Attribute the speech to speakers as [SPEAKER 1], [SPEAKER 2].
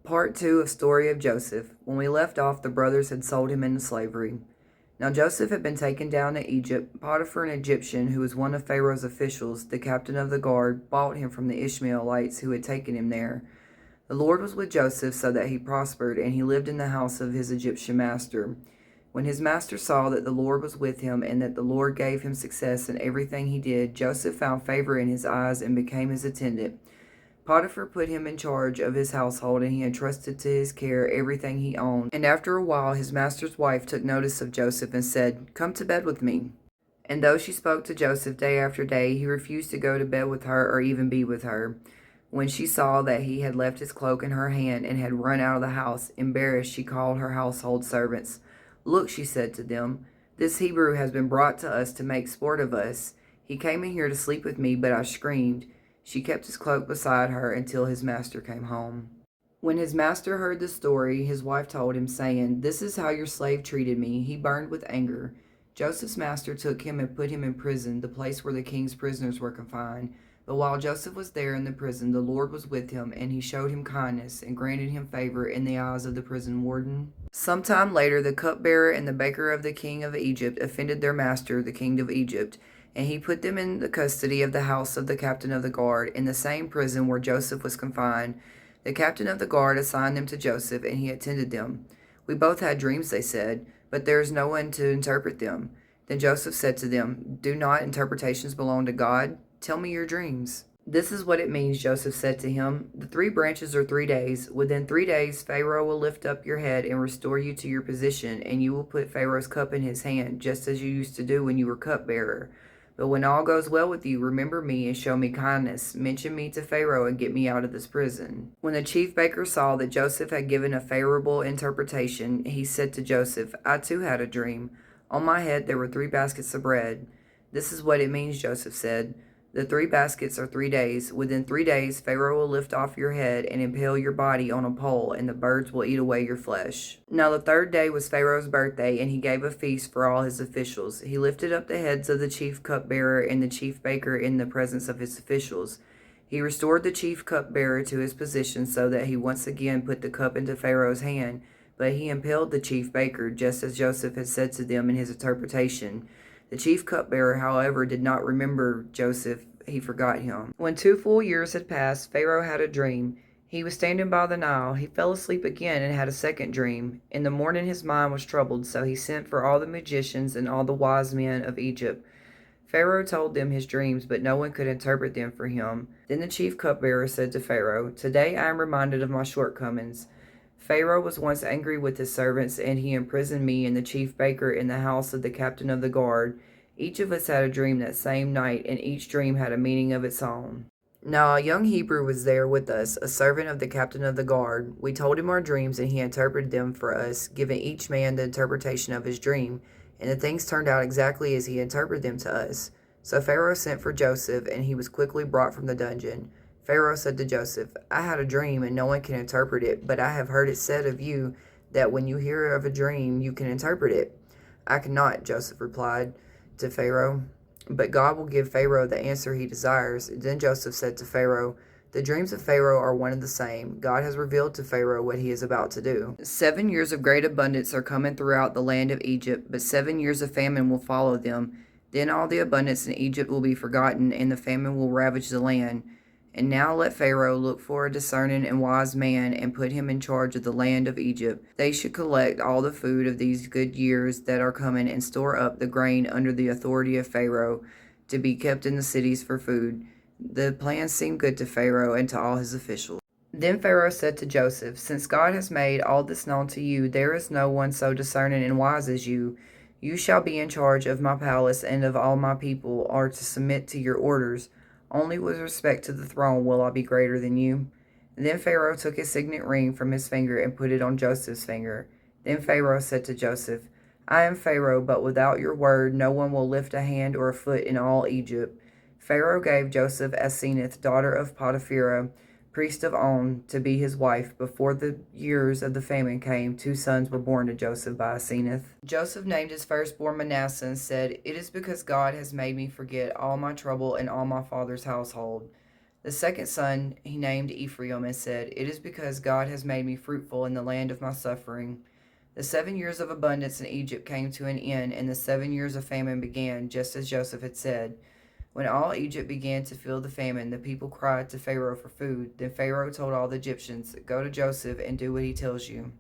[SPEAKER 1] Part 2 of Story of Joseph. When we left off, the brothers had sold him into slavery. Now Joseph had been taken down to Egypt. Potiphar, an Egyptian, who was one of Pharaoh's officials, the captain of the guard, bought him from the Ishmaelites who had taken him there. The Lord was with Joseph so that he prospered, and he lived in the house of his Egyptian master. When his master saw that the Lord was with him and that the Lord gave him success in everything he did, Joseph found favor in his eyes and became his attendant. Potiphar put him in charge of his household, and he entrusted to his care everything he owned. And after a while, his master's wife took notice of Joseph and said, "Come to bed with me." And though she spoke to Joseph day after day, he refused to go to bed with her or even be with her. When she saw that he had left his cloak in her hand and had run out of the house, embarrassed, she called her household servants. "Look," she said to them, "this Hebrew has been brought to us to make sport of us. He came in here to sleep with me, but I screamed." She kept his cloak beside her until his master came home. When his master heard the story, his wife told him, saying, "This is how your slave treated me." He burned with anger. Joseph's master took him and put him in prison, the place where the king's prisoners were confined. But while Joseph was there in the prison, the Lord was with him, and he showed him kindness and granted him favor in the eyes of the prison warden. Sometime later, the cupbearer and the baker of the king of Egypt offended their master, the king of Egypt, and he put them in the custody of the house of the captain of the guard, in the same prison where Joseph was confined. The captain of the guard assigned them to Joseph, and he attended them. "We both had dreams," they said, "but there is no one to interpret them." Then Joseph said to them, "Do not interpretations belong to God? Tell me your dreams." "This is what it means," Joseph said to him. "The 3 branches are 3 days. Within 3 days, Pharaoh will lift up your head and restore you to your position, and you will put Pharaoh's cup in his hand, just as you used to do when you were cupbearer. But when all goes well with you, remember me and show me kindness. Mention me to Pharaoh and get me out of this prison." When the chief baker saw that Joseph had given a favorable interpretation, he said to Joseph, "I too had a dream. On my head there were 3 baskets of bread." "This is what it means," Joseph said. "The 3 baskets are 3 days. Within 3 days, Pharaoh will lift off your head and impale your body on a pole, and the birds will eat away your flesh." Now the 3rd day was Pharaoh's birthday, and he gave a feast for all his officials. He lifted up the heads of the chief cupbearer and the chief baker in the presence of his officials. He restored the chief cupbearer to his position so that he once again put the cup into Pharaoh's hand, but he impaled the chief baker, just as Joseph had said to them in his interpretation. The chief cupbearer, however, did not remember Joseph. He forgot him. When 2 full years had passed, Pharaoh had a dream. He was standing by the Nile. He fell asleep again and had a second dream. In the morning his mind was troubled, so he sent for all the magicians and all the wise men of Egypt. Pharaoh told them his dreams, but no one could interpret them for him. Then the chief cupbearer said to Pharaoh, "Today I am reminded of my shortcomings. Pharaoh was once angry with his servants, and he imprisoned me and the chief baker in the house of the captain of the guard. Each of us had a dream that same night, and each dream had a meaning of its own. Now a young Hebrew was there with us, a servant of the captain of the guard. We told him our dreams, and he interpreted them for us, giving each man the interpretation of his dream. And the things turned out exactly as he interpreted them to us. So Pharaoh sent for Joseph, and he was quickly brought from the dungeon. Pharaoh said to Joseph, "I had a dream, and no one can interpret it, but I have heard it said of you that when you hear of a dream, you can interpret it." "I cannot," Joseph replied to Pharaoh, "but God will give Pharaoh the answer he desires." Then Joseph said to Pharaoh, "The dreams of Pharaoh are one and the same. God has revealed to Pharaoh what he is about to do. 7 years of great abundance are coming throughout the land of Egypt, but 7 years of famine will follow them. Then all the abundance in Egypt will be forgotten, and the famine will ravage the land. And now let Pharaoh look for a discerning and wise man and put him in charge of the land of Egypt. They should collect all the food of these good years that are coming and store up the grain under the authority of Pharaoh to be kept in the cities for food." The plan seemed good to Pharaoh and to all his officials. Then Pharaoh said to Joseph, "Since God has made all this known to you, there is no one so discerning and wise as you. You shall be in charge of my palace and of all my people are to submit to your orders. Only with respect to the throne will I be greater than you." Then Pharaoh took his signet ring from his finger and put it on Joseph's finger. Then Pharaoh said to Joseph, "I am Pharaoh, but without your word no one will lift a hand or a foot in all Egypt." Pharaoh gave Joseph Asenath, daughter of Potipharah, priest of On, to be his wife. Before the years of the famine came, 2 sons were born to Joseph by Asenath. Joseph named his firstborn Manasseh and said, "It is because God has made me forget all my trouble and all my father's household." The second son he named Ephraim and said, "It is because God has made me fruitful in the land of my suffering." The 7 years of abundance in Egypt came to an end, and the 7 years of famine began, just as Joseph had said. When all Egypt began to feel the famine, the people cried to Pharaoh for food. Then Pharaoh told all the Egyptians, "Go to Joseph and do what he tells you."